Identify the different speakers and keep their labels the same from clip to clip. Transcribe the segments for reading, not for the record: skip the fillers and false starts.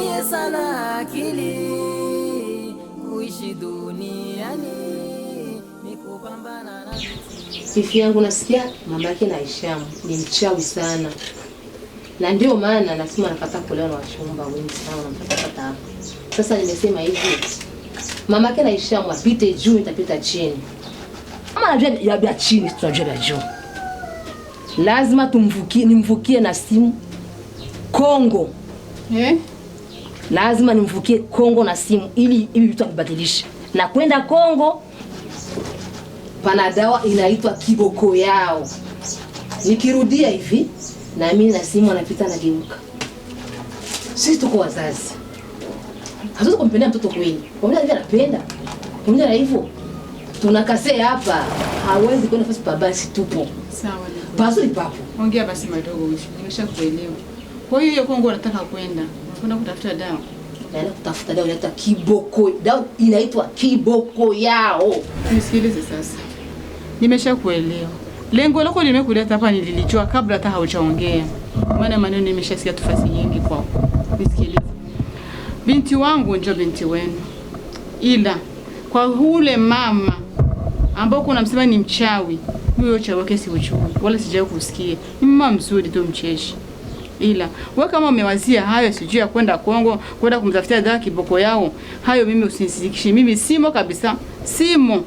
Speaker 1: Tumie sana akili kuishi duniani ni kupambana na
Speaker 2: Fifi yangu nasikia mama yake na Aishamu ni mchawi sana. Na ndio maana nasema anapata kulewa na wachumba wengi sana wanapata hapo. Sasa nimesema hivi. Mama yake na Aishamu apite juu nitapita chini. Kama anajua ya chini tunajua ya juu. Lazima nimvukie na simu Kongo. Lazima nimvukie Kongo na simu ili vitu vibadilishe. Na kwenda Kongo pana dawa inaitwa kiboko yao. Nikirudia hivi na mimi na simu anapita na geuka. Sisi tuko wazazi. Hatuwezi kumpenda mtoto kweli. Pamoja na anapenda. Pamoja na hivyo tunakasea hapa. Hawezi kwenda fasi babasi tupo.
Speaker 3: Sawa.
Speaker 2: Pasuli papo.
Speaker 3: Ongea basi madogo mwisho. Nimeshakuelewa. Kwa hiyo Kongo unataka kwenda. Unakwenda kutafuta dawa.
Speaker 2: Naenda kutafuta dawa inaitwa kiboko. Dawa inaitwa kiboko yao.
Speaker 3: Nisikilize sasa. Nimeshakuelewa. Lengo lako limekuleta hapa nililijua kabla hata haujaongea. Maana maneno nimeshasikia tufasi nyingi kwako. Nisikilize. Binti wangu ndio binti wenu. Ila kwa ule mama ambao kuna msema ni mchawi, huyo chawi wake si uchumi. Wala sijawahi kusikia. Ni mama mzuri tu mcheshi. Ila wewe kama umewazia hayo sijui ya kwenda Kongo, kwenda kumtafutia dawa kiboko yao, hayo mimi usinisikishe. Mimi simo kabisa. Simo.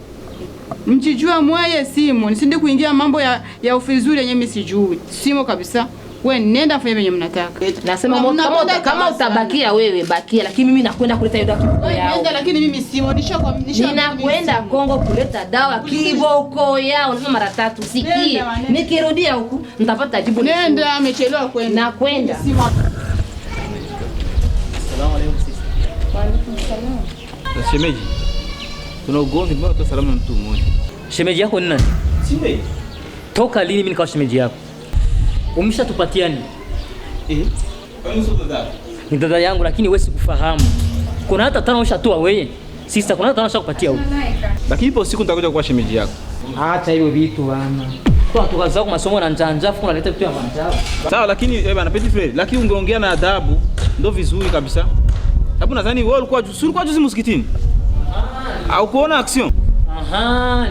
Speaker 3: Mchijua mwaye simo. Nisinde kuingia mambo ya ufizuri yenyewe mimi sijui. Simo kabisa. Wewe nenda fanya venye mnataka.
Speaker 2: Nasema kama utabakia wewe bakia, lakini mimi nakwenda kuleta dawa kiboko yao.
Speaker 3: Nenda lakini mimi simo.
Speaker 2: Ninakwenda Kongo kuleta dawa kiboko yao. Nasema mara 3 sikie. Nikirudia huku nitapata jibu.
Speaker 3: Nenda amechelewa kwenda.
Speaker 2: Nakwenda.
Speaker 4: Asalamu alaykum sisi.
Speaker 3: Wa alaykum salaam.
Speaker 4: Shemeji. Tuna ugomvi mbona tu salama mtu mmoja.
Speaker 5: Shemeji yako ni nani?
Speaker 4: Siwe.
Speaker 5: Toka lini mimi nikawa shemeji yako? Umeshatupatiana nini?
Speaker 4: Kwa nini sio dada?
Speaker 5: Ni dada yangu lakini wewe sikufahamu. Kuna hata tano ushatoa wewe. Sister kuna hata tano ushakupatia huko.
Speaker 4: Lakini ipo siku nitakuja kuwa shemeji yako.
Speaker 5: Acha hiyo vitu bana. Kwa toka zako masomo na njanja afu unaleta vitu ya manjao.
Speaker 4: Sawa lakini bana Petit Frere, lakini ungeongea na adabu ndio vizuri kabisa. Sababu nadhani wewe ulikuwa juzi msikitini. Au kuona action?
Speaker 5: Aha,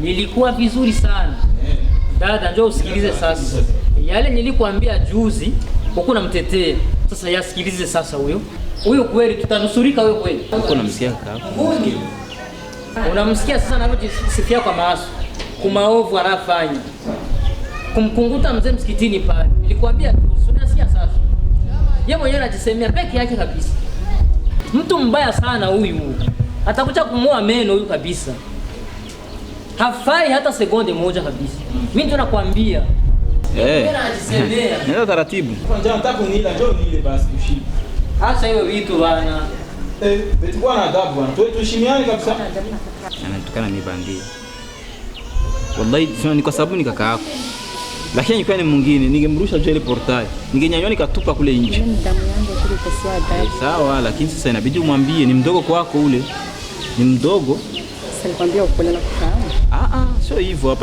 Speaker 5: nilikuwa vizuri sana. Dada njoo usikilize sasa. Yale nilikuambia juzi, uko namtetea. Sasa yasikilize sasa huyo. Huyo kweli tutanusurika huyo kweli.
Speaker 4: Uko namsikia kaka.
Speaker 5: Unamsikia sasa anajisifia kwa maaso. Kumaovu anafanya. Kumkunguta mzee msikitini pale. Nilikwambia unasikia sasa. Yeye mwenyewe anajisemea peke yake kabisa. Mtu mbaya sana huyu. Atakuja kumoa meno huyu kabisa. Hafai hata sekunde moja kabisa. Mimi ndo nakwambia.
Speaker 4: Nenda taratibu. Kwanza nataka kunila njoo nile basi ushindi.
Speaker 5: Acha hiyo vitu bana.
Speaker 4: Betukua na adabu bwana. Tuheshimiane kabisa. Anatukana ni bandia. Wallahi sio ni kwa sababu ni kaka yako. Lakini nikiwa ni mwingine ningemrusha juu ile portai. Ningenyanyua nikatupa kule nje.
Speaker 3: Mimi damu yangu kule kwa adabu.
Speaker 4: Sawa lakini sasa inabidi umwambie ni mdogo kwako ule. Ni mdogo.
Speaker 3: Sasa nikwambia ukweli na kufahamu.
Speaker 4: Sio hivyo.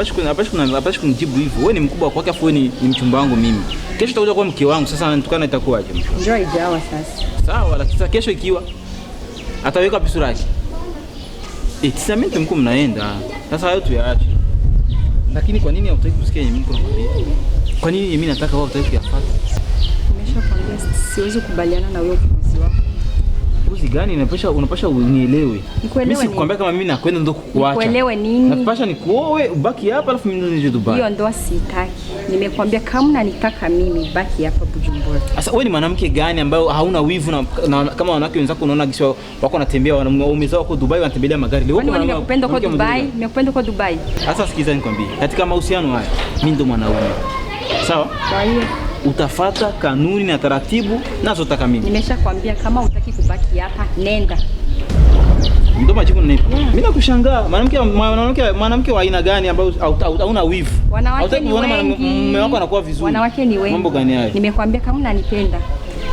Speaker 4: Hapashi kunijibu hivyo. Wewe ni mkubwa kwake afu wewe ni mchumba wangu mimi. Kesho utakuja kuwa mke wangu. Sasa anatukana itakuwaje?
Speaker 3: Njoo ijawa sasa.
Speaker 4: Sawa lakini kesho ikiwa ataweka pisura yake. Sasa mimi mkuu mnaenda. Sasa hayo tuyaache. Lakini kwa nini hutaki kusikia mimi nakwambia? Kwa nini mimi nataka wewe hutaki kuyafuata?
Speaker 3: Nimeshakwambia siwezi kubaliana na wewe upuzi wako.
Speaker 4: Upuzi gani? Unapasha unielewe.
Speaker 3: Mimi
Speaker 4: sikwambia kama mimi nakwenda ndo kukuacha.
Speaker 3: Nikuelewe nini?
Speaker 4: Napasha nikuoe ubaki hapa alafu mimi ndo nije Dubai.
Speaker 3: Hiyo ndoa sitaki. Nimekwambia kama unanitaka mimi baki hapa Bujumbura.
Speaker 4: Sasa wewe ni mwanamke gani ambaye hauna wivu na kama wanawake wenzako unaona gisi wako wanatembea wanaume zao huko Dubai wanatembelea magari leo
Speaker 3: kwa nimekupenda kwa Dubai, nimekupenda kwa Dubai.
Speaker 4: Sasa sikiza nikwambie. Katika mahusiano haya mimi ndo mwanaume. Sawa?
Speaker 3: Kwa hiyo
Speaker 4: utafata kanuni na taratibu nazotaka mimi.
Speaker 3: Nimeshakwambia kama hutaki kubaki hapa nenda.
Speaker 4: Ndio majibu ninaipa. Mimi nakushangaa mwanamke wa aina gani ambao hauna wivu?
Speaker 3: Wanawake ni wengi.
Speaker 4: Mume wako anakuwa vizuri.
Speaker 3: Wanawake ni wengi.
Speaker 4: Mambo gani hayo?
Speaker 3: Nimekwambia kama unanipenda.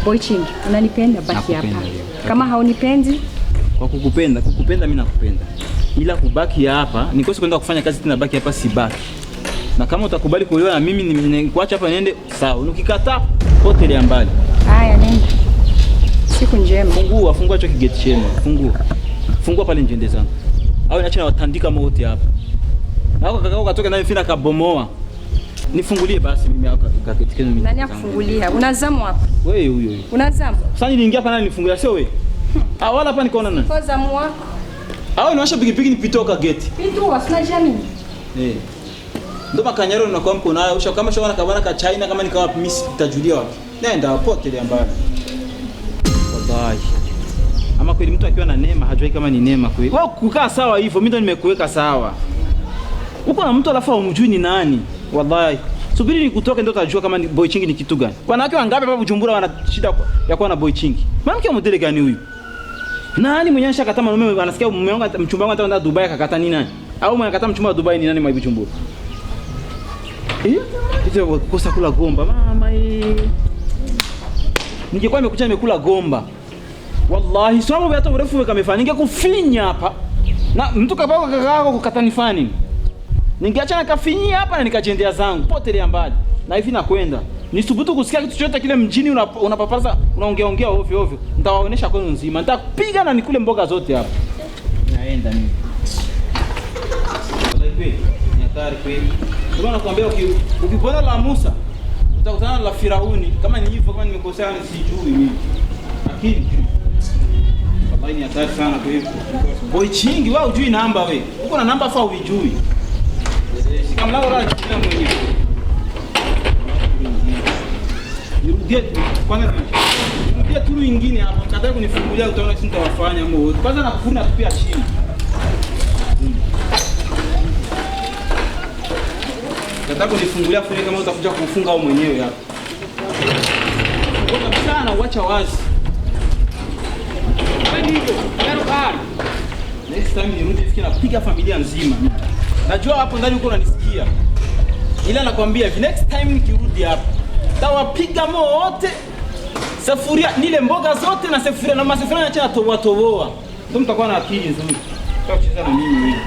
Speaker 3: Boy Chingi, unanipenda baki hapa. Kama haunipendi,
Speaker 4: kwa kukupenda mimi nakupenda. Ila kubaki hapa, nikosi kwenda kufanya kazi tena baki hapa sibaki. Na kama utakubali kuolewa na mimi nikuacha hapa niende sawa. Ukikataa hotel ya mbali.
Speaker 3: Haya nenda.
Speaker 6: Siku njema.
Speaker 4: Fungua hicho kigeti chenu. Fungua pale njende zangu. Au niache na watandika wote hapa. Na wako kakao katoka na mfina kabomoa. Nifungulie basi mimi hapa kageti kenu mimi.
Speaker 6: Nani akufungulia? Unazamu hapa?
Speaker 4: Wewe huyo.
Speaker 6: Unazamu?
Speaker 4: Sasa niliingia hapa nani nifungulia sio wewe? Wala hapa nikaona nani?
Speaker 6: Kwa zamu wako.
Speaker 4: Niwasha pikipiki nipitoka geti.
Speaker 6: Pitu sina jamii.
Speaker 4: Ndo makanyaro nakuwa mko nayo. Kama shona kabana ka China kama nikawa miss tajulia wapi. Nenda pote mbali. Wallahi. Ama kweli mtu akiwa na neema hajui kama ni neema kweli. Wewe kukaa sawa hivyo, mimi ndo nimekuweka sawa. Uko na mtu alafu humjui ni nani? Wallahi. Subiri nikutoke ndo utajua kama ni boy chingi ni kitu gani. Wanawake wangapi hapa Bujumbura wana shida ya kuwa na boy chingi? Mwanamke modele gani huyu? Nani mwenye anashaka kama mume anasikia mume wangu mchumba wangu ataenda Dubai akakata ni nani? Au mwenye akata mchumba wa Dubai ni nani mwa Bujumbura? Hizo kosa kula gomba mama Ningekuwa nimekula gomba. Wallahi sababu hata urefu weka mefanya ningekufinya hapa. Na mtu kabao kakako kukatani fani. Ningeacha nikafinyia hapa na nikajendea zangu potelea mbali. Na hivi nakwenda. Nisubutu kusikia kitu chochote kile mjini unapapaza unaongea ovyo ovyo. Nitawaonesha kwenu nzima. Nitakupiga na nikule mboga zote hapa. Naenda mimi. Wallahi kweli. Ni hatari kweli. Ndio nakwambia ukipona la Musa utakutana na la Firauni. Kama ni hivyo kama nimekosea sijui mimi. Akili. Wallahi ni hatari sana kwa hivyo. Boy chingi wewe hujui namba wewe. Uko na namba fa hujui. Kama mlango la chini mwenyewe. Nirudie kwanza nirudie turu nyingine hapo. Nataka kunifungulia utaona sisi nitawafanya mbona. Kwanza nakufuna tupia chini. Nataka kunifungulia funi kama utakuja kufunga au mwenyewe hapo. Ngoja sana uacha wazi. Ndio, bado. Next time nirudi fikia napiga familia nzima. Najua hapo ndani uko unanisikia. Ila nakwambia next time nikirudi hapa tawapiga wote. Safuria nile mboga zote na safuria na masafuria naacha toboa. Ndio mtakuwa na akili nzuri. Tutacheza na mimi wewe.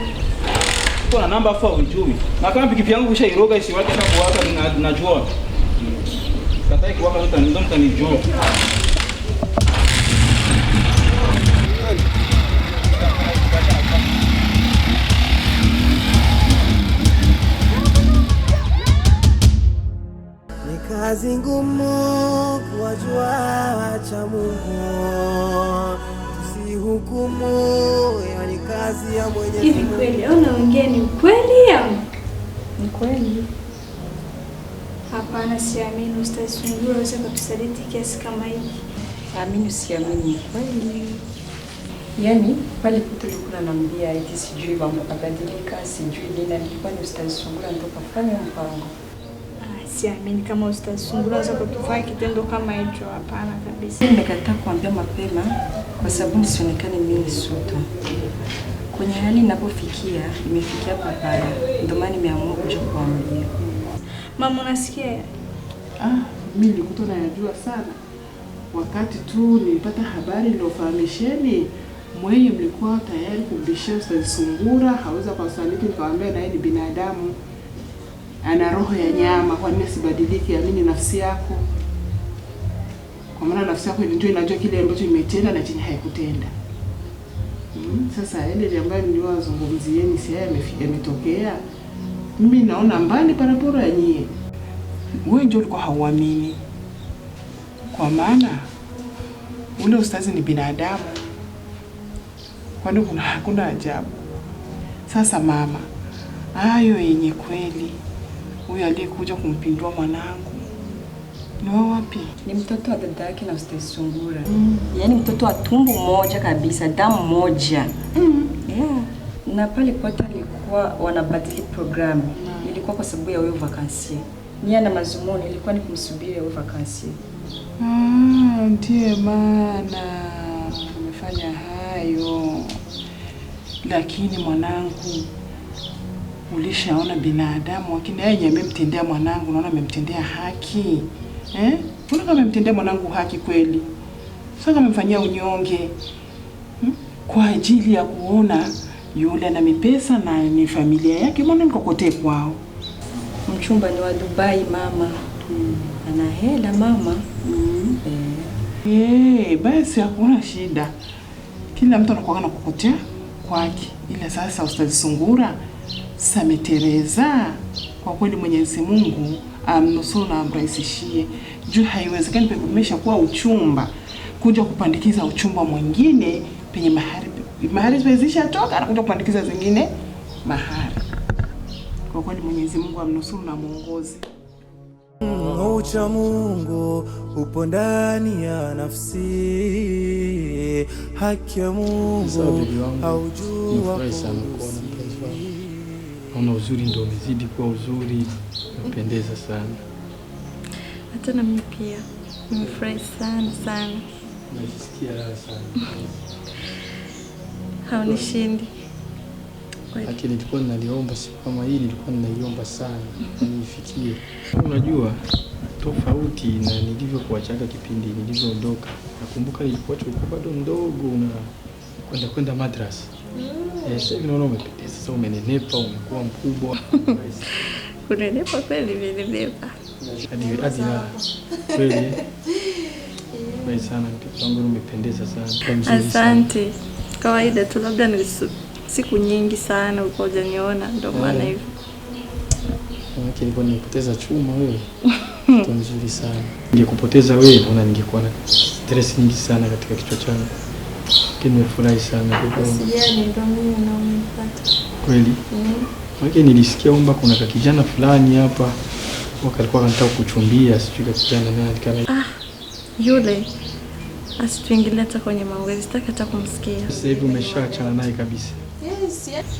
Speaker 4: Uko na namba fa ujui. Na kama pikipiki yangu ushairoga isiwake hata kuwaka najua. Katai kuwaka yote ndio mtanijua.
Speaker 7: Kazi ngumu kuwajua cha Mungu, tusihukumu, yani kazi ya Mwenyezi Mungu.
Speaker 8: Hivi kweli au naongea ni ukweli au?
Speaker 6: Ni kweli.
Speaker 8: Hapana, siamini Ustaz Sungura anaweza kutusaliti kiasi kama hiki.
Speaker 6: Amini usiamini, ni kweli. Yaani pale tulikuwa naambia eti sijui mambo kabadilika, sijui nini, nilikuwa ni Ustaz Sungura ndo kafanya mpango.
Speaker 8: Siamini kama Ustaz Sungura anaweza kutufanya kitendo kama hicho, hapana kabisa.
Speaker 6: Nimekataa kuambia mapema kwa sababu nisionekane mimi suto. Kwenye hali ninapofikia, imefikia papaya. Ndio maana nimeamua kuja kuambia.
Speaker 8: Mama unasikia?
Speaker 9: Mimi nilikuwa najua sana. Wakati tu nilipata habari niliofahamisheni, mwenye mlikuwa tayari kumbishia Ustaz Sungura, haweza kusaliti, nikamwambia na yeye ni binadamu. Ana roho ya nyama, kwa nini asibadilike? Amini nafsi yako. Kwa maana nafsi yako ndio inajua kile ambacho imetenda na chenye haikutenda. Sasa ile ambayo niliwazungumzieni si haya yametokea. Mimi naona mbali paraporo ya nyie. Wewe ndio ulikuwa hauamini. Kwa maana ule ustazi ni binadamu. Kwani hakuna ajabu. Sasa mama, hayo yenye kweli. Huyu aliyekuja kumpindua mwanangu ni wapi?
Speaker 6: Ni mtoto wa dada yake na Ustaz Sungura. Yaani mtoto wa tumbo moja kabisa, damu moja. Yeah. Na pale pote alikuwa wanabadili programu. Ilikuwa kwa sababu ya huyo vakansi. Nia na mazumuni ilikuwa ni kumsubiri huyo vakansi.
Speaker 9: Ndiye maana nimefanya hayo. Lakini mwanangu, ulishaona binadamu lakini yeye amemtendea mwanangu, naona amemtendea haki. Mbona kama amemtendea mwanangu haki kweli? Sasa kama amemfanyia unyonge. Kwa ajili ya kuona yule ana mipesa na ni familia yake, mbona nikokotee kwao?
Speaker 6: Mchumba ni wa Dubai mama. Ana hela mama.
Speaker 9: Basi hakuna shida. Kila mtu anakuwa na kukotea kwake. Ila sasa Ustadhi Sungura sametereza. Kwa kweli Mwenyezi Mungu amnusuru na amrahisishie. Juu haiwezekani pekumesha kuwa uchumba kuja kupandikiza uchumba mwingine penye mahari ziwezisha toka anakuja kupandikiza zingine mahari. Kwa kweli Mwenyezi Mungu amnusuru na muongozi.
Speaker 7: Ucha Mungu upo ndani ya nafsi, haki ya Mungu haujua.
Speaker 10: Naona uzuri ndio umezidi kuwa uzuri, unapendeza sana.
Speaker 8: Hata na mimi pia nimefurahi sana sana.
Speaker 10: Najisikia raha sana.
Speaker 8: Haunishindi.
Speaker 10: Lakini nilikuwa ninaliomba siku kama hii, nilikuwa ninaiomba sana nifikie. Unajua tofauti na nilivyokuachaga kipindi nilivyoondoka. Nakumbuka nilikuwa bado mdogo na kwenda madrasa. Sasa hivi naona umependeza, sasa umenenepa, umekuwa mkubwa.
Speaker 8: Kunenepa kweli nimenenepa.
Speaker 10: Hadi na kweli. Basi sana mtoto wangu umependeza sana.
Speaker 8: Asante. Kawaida tu, labda ni siku nyingi sana ulikuwa hujaniona ndio maana hivyo.
Speaker 10: Maana nilikuwa nimepoteza chuma wewe. Mtu mzuri sana. Ningekupoteza wewe naona ningekuwa na stress nyingi sana katika kichwa changu. Lakini nimefurahi sana kwa kweli.
Speaker 8: Usijali, ndio mimi naonipata.
Speaker 10: Kweli? Maana nilisikia kwamba kuna kijana fulani hapa alikuwa anataka kuchumbia, sijui kijana nani kama
Speaker 8: yule. Asituingilie hata kwenye maongezi, sitaki hata kumsikia.
Speaker 10: Sasa hivi umeshaachana naye kabisa?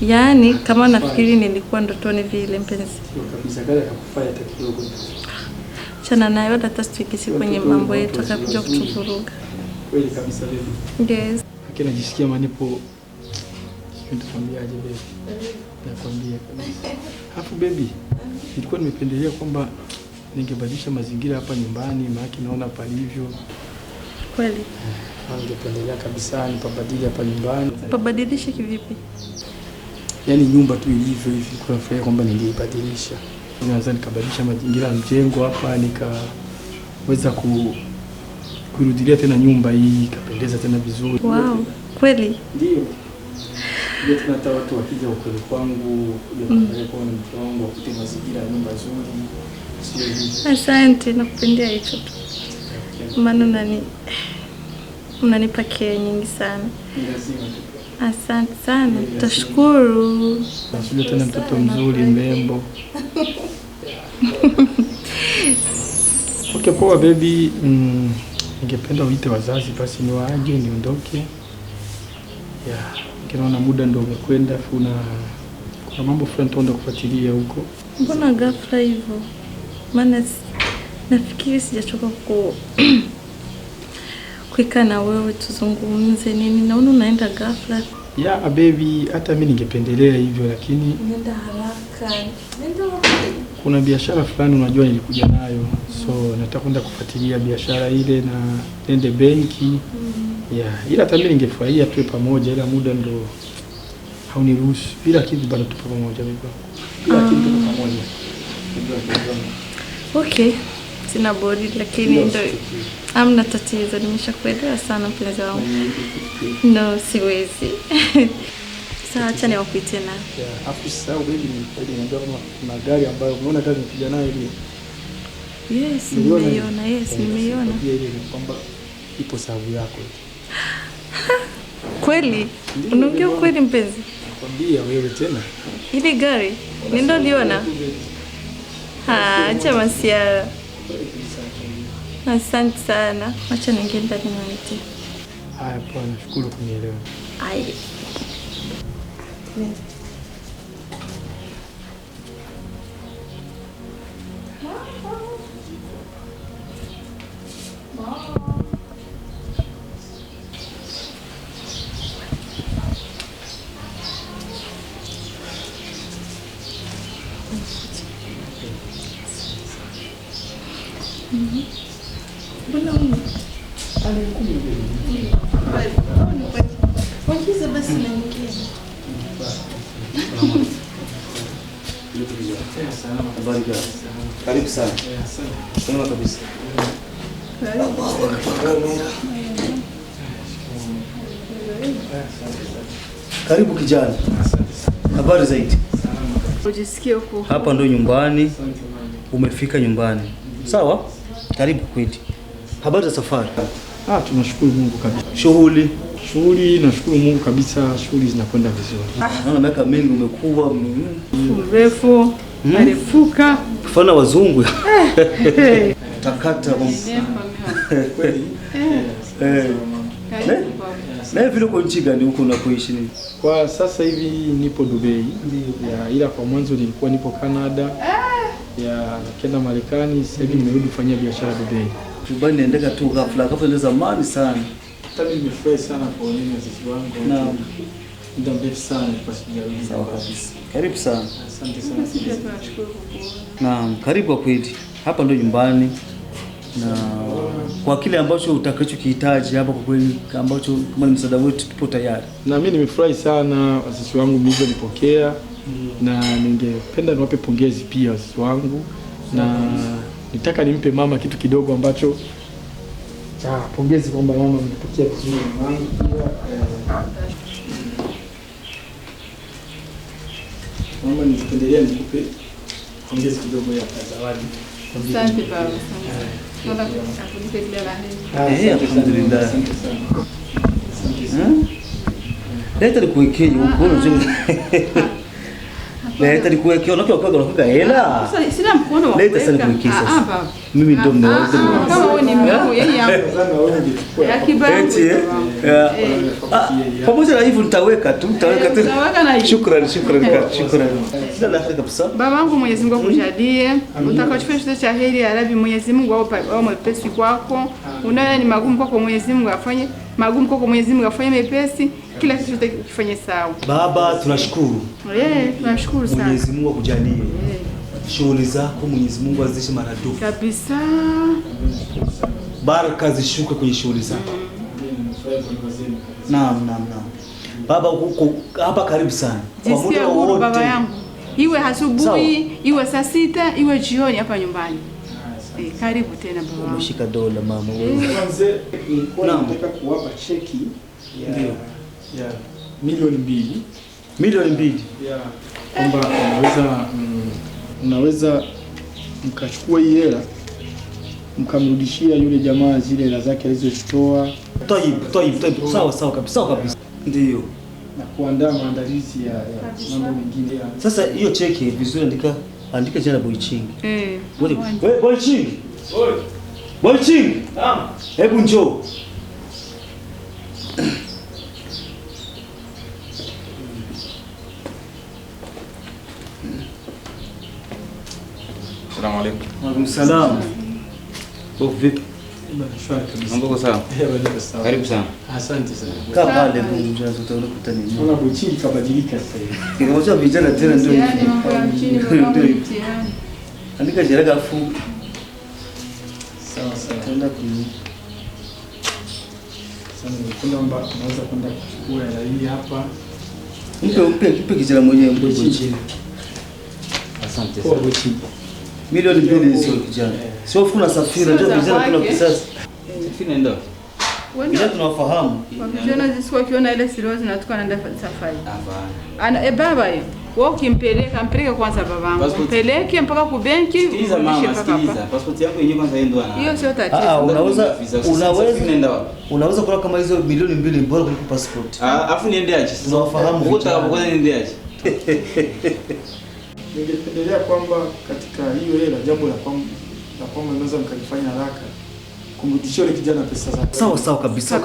Speaker 8: Yaani kama nafikiri nilikuwa ndotoni vile mpenzi.
Speaker 10: Sio kabisa, gari akakufanya hata kidogo.
Speaker 8: Chana naye wala hata situkisi kwenye mambo yetu akakuja kutuvuruga.
Speaker 10: Kweli kabisa baby.
Speaker 8: Yes.
Speaker 10: Lakini najisikia manipo nitakwambiaje baby? Nakwambia kabisa. Hapo baby, nilikuwa nimependelea kwamba ningebadilisha mazingira hapa nyumbani, maana naona palivyo.
Speaker 8: Kweli?
Speaker 10: Ningependelea kabisa nipabadili hapa nyumbani.
Speaker 8: Pabadilishe kivipi?
Speaker 10: Yaani nyumba tu ilivyo hivi, kuna furaha kwamba ningeibadilisha. Naweza nikabadilisha mazingira ya mjengo hapa, nikaweza kurudilia tena nyumba hii ikapendeza tena vizuri.
Speaker 8: Wow, kweli?
Speaker 10: Ndio. Ndio tunataka watu wakija ukoli kwangu, kuja kuona mtu wangu, wakute mazingira ya nyumba nzuri. Sio hivi.
Speaker 8: Asante, nakupendea hicho tu. Maana unanipa care nyingi sana. Asante sana, tashukuru.
Speaker 10: Nashukuru tena mtoto mzuri mrembo. Okay, poa baby. Ningependa uite wazazi basi niwaage niondoke. Kinaona muda ndio umekwenda, kuna mambo fulani tunaenda kufuatilia huko.
Speaker 8: Mbona ghafla hivyo? Maana nafikiri sijachoka kukaa na wewe tuzungumze nini. Naona unaenda ghafla.
Speaker 10: Baby, hata mimi ningependelea hivyo lakini
Speaker 8: nenda haraka. Nenda
Speaker 10: kuna biashara fulani unajua nilikuja nayo. So nataka kwenda kufuatilia biashara ile na nende benki. Ila hata mimi ningefurahia tuwe pamoja, ila muda ndo hauniruhusu. Ila kitu bado tupo pamoja baba. Ila kitu tupo pamoja.
Speaker 8: Okay. Sina bodi lakini ndio amna tatizo, nimeshakuelewa sana mpenzi wangu. No, siwezi. Sasa acha niwakuite na.
Speaker 10: Hapo sasa baby niambia kama kuna gari ambayo umeona gari nikuja nayo ile.
Speaker 8: Yes, nimeiona. Yes, nimeiona.
Speaker 10: Ile kwamba ipo sababu yako.
Speaker 8: Kweli? Unaongea kweli mpenzi?
Speaker 10: Nakwambia wewe tena.
Speaker 8: Ile gari ndio liona. Acha masiara. Asante sana. Acha niingie ndani niwaite.
Speaker 10: Haya, poa, nashukuru kunielewa.
Speaker 8: Ai. Wakiza basi na nyingine.
Speaker 11: Karibu sana. Salama kabisa. Karibu kijana. Habari zaidi?
Speaker 3: Ujisikie huko.
Speaker 11: Hapa ndo nyumbani. Umefika nyumbani. Sawa? Karibu kweli. Habari za safari?
Speaker 10: Tunashukuru Mungu kabisa.
Speaker 11: Shughuli
Speaker 10: Nashukuru Mungu kabisa, shughuli zinakwenda vizuri.
Speaker 11: Naona miaka mingi umekuwa
Speaker 3: mrefu, arefuka.
Speaker 11: Kufana wazungu. Takata kweli. Na vile uko nchi gani huko unakoishi nini?
Speaker 10: Kwa sasa hivi nipo Dubai. Ila kwa mwanzo nilikuwa nipo Canada. Nikaenda Marekani, sasa hivi nimerudi kufanya biashara Dubai.
Speaker 11: Dubai niendeka tu ghafla ile zamani sana.
Speaker 10: Hata mimi nimefurahi sana kuona wazazi wangu.
Speaker 11: Naam.
Speaker 10: Muda mrefu sana kwa sijarudi.
Speaker 11: Sawa kabisa. Karibu sana.
Speaker 10: Asante sana.
Speaker 3: Sisi tunashukuru.
Speaker 11: Naam, karibu kwa kweli. Hapa ndo nyumbani. Na kwa kile ambacho utakachokihitaji hapa kwa kweli ambacho kama ni msaada wetu tupo tayari.
Speaker 10: Na mimi nimefurahi sana wazazi wangu mlivyonipokea na ningependa niwape pongezi pia wazazi wangu na nitaka nimpe mama kitu kidogo ambacho cha pongezi kwamba mama mlipokea vizuri wangu pia mama nipendelea nikupe pongezi kidogo ya zawadi.
Speaker 3: Asante baba.
Speaker 11: Alhamdulillah. Leta nikuwekee huko unajua. Leta nikuwekee unakuwa hela.
Speaker 3: Sina mkono wa
Speaker 11: Leta sana nikuwekee sasa. Mimi ndo mnaweza.
Speaker 3: Kama wewe ni mwanangu yeye yangu. Ya kibangu.
Speaker 11: Pamoja na hivyo nitaweka tu.
Speaker 3: Nitaweka na hiyo.
Speaker 11: Shukrani. Sina la kabisa.
Speaker 3: Babangu Mwenyezi Mungu akujalie. Utakachofanya chochote cha heri ya Rabbi Mwenyezi Mungu au mwepesi kwako. Unaona ni magumu kwako Mwenyezi Mungu afanye magumu kwako Mwenyezi Mungu afanye mepesi. Kila kitu chote kifanye sawa.
Speaker 11: Baba tunashukuru.
Speaker 3: Tunashukuru sana.
Speaker 11: Mwenyezi Mungu akujalie. Shughuli zako Mwenyezi Mungu azidishe maradufu.
Speaker 3: Kabisa.
Speaker 11: Baraka zishuke kwenye shughuli zako. Naam. Baba huko hapa karibu sana.
Speaker 3: Kwa muda wote baba yangu. Iwe asubuhi, iwe saa 6, iwe jioni hapa nyumbani. Karibu tena baba wangu.
Speaker 11: Umeshika dola mama wewe.
Speaker 10: Nataka kuwapa cheki ya milioni 2.
Speaker 11: Milioni 2.
Speaker 10: Kwamba unaweza mkachukua hii hela mkamrudishia yule jamaa zile hela zake alizozitoa.
Speaker 11: Tayib. Sawa kabisa. Ndio.
Speaker 10: Na kuandaa maandalizi ya mambo mengine.
Speaker 11: Sasa hiyo cheki vizuri andika jina Boyching. Wewe Boyching. Naam. Hebu njoo.
Speaker 4: Asalamu alaykum.
Speaker 11: Wa alaykum salaam. Vipi?
Speaker 4: Mambo sawa? Karibu sana.
Speaker 10: Asante sana.
Speaker 11: Kaa pale mjana utakuta nini?
Speaker 10: Naona Boyching kabadilika sasa hivi.
Speaker 11: Kinaocha vijana tena ndio.
Speaker 3: Yaani mambo ya mchini baba mtihani.
Speaker 11: Andika jina gafu.
Speaker 10: Sawa.
Speaker 11: Tenda kuni.
Speaker 10: Sasa nilikwenda unaweza kwenda kuchukua hela hii hapa.
Speaker 11: Mpe kijana mwenyewe Boyching.
Speaker 4: Asante
Speaker 10: Kwa Boyching.
Speaker 11: Milioni 2 sio kijana. Sio kuna safiri ndio vijana kuna kisasa.
Speaker 4: Safiri nenda.
Speaker 11: Vijana tunawafahamu.
Speaker 3: Vijana zisikuwa kiona ile sirozi na tuko naenda safari.
Speaker 4: Hapana.
Speaker 3: Baba wewe mpeleke kwanza babangu. Mpeleke mpaka ku benki.
Speaker 4: Sikiliza mama, sikiliza. Passport yako yenyewe kwanza endo ana.
Speaker 3: Hiyo sio tatizo.
Speaker 11: Unaweza kula kama hizo milioni 2 bora kuliko passport.
Speaker 4: Afu niende aje?
Speaker 11: Tunawafahamu.
Speaker 4: Utakapokuwa niende aje?
Speaker 10: Ningependelea kwamba katika hiyo hela jambo la kwamba naweza mkalifanya haraka kumrudishia yule kijana pesa zake.
Speaker 11: Sawa kabisa.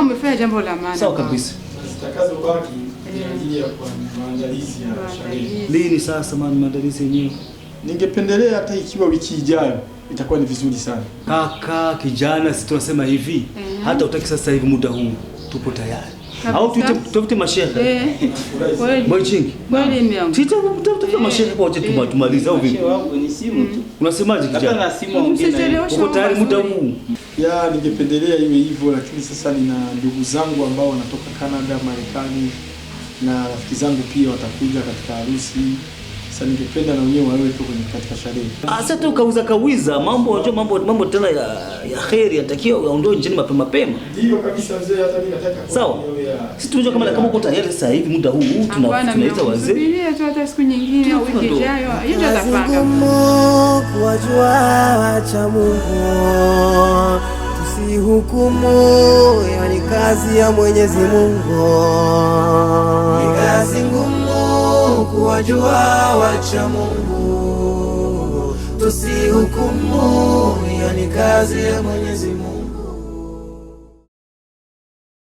Speaker 3: Umefanya jambo la maana.
Speaker 11: Sawa kabisa.
Speaker 10: Zitakazobaki ni kwa maandalizi ya sherehe.
Speaker 11: Lini sasa maandalizi yenyewe?
Speaker 10: Ningependelea hata ikiwa wiki ijayo itakuwa ni vizuri sana.
Speaker 11: Kaka kijana, si tunasema hivi, hata utaki sasa hivi muda huu tupo tayari. Au tutafute mashehe. Boyching. Tutafute mashehe kwa wote tumalize au vipi?
Speaker 4: Ni simu tu.
Speaker 11: Unasemaje kijana?
Speaker 4: Hata na simu ongea.
Speaker 11: Uko tayari muda huu?
Speaker 10: Ningependelea iwe hivyo, lakini sasa nina ndugu zangu ambao wanatoka Canada, Marekani na rafiki zangu pia watakuja katika harusi. Sasa ningependa na wenyewe wawe tu kwenye katika sherehe.
Speaker 11: Sasa tu kawiza mambo, unajua mambo tena ya kheri yatakiwa uondoe nchini mapema.
Speaker 10: Ndio kabisa mzee, hata mimi nataka.
Speaker 11: Sawa. Sisi tunajua kama uko tayari sasa hivi muda huu tunaita wazee.
Speaker 3: Subiria tu hata siku nyingine au wiki ijayo. Hiyo tutapanga.
Speaker 7: Kuwajua wacha Mungu, tusihukumu, yani kazi ya Mwenyezi Mungu. Ni kazi ngumu kuwajua wacha Mungu, tusihukumu, yani kazi ya Mwenyezi Mungu.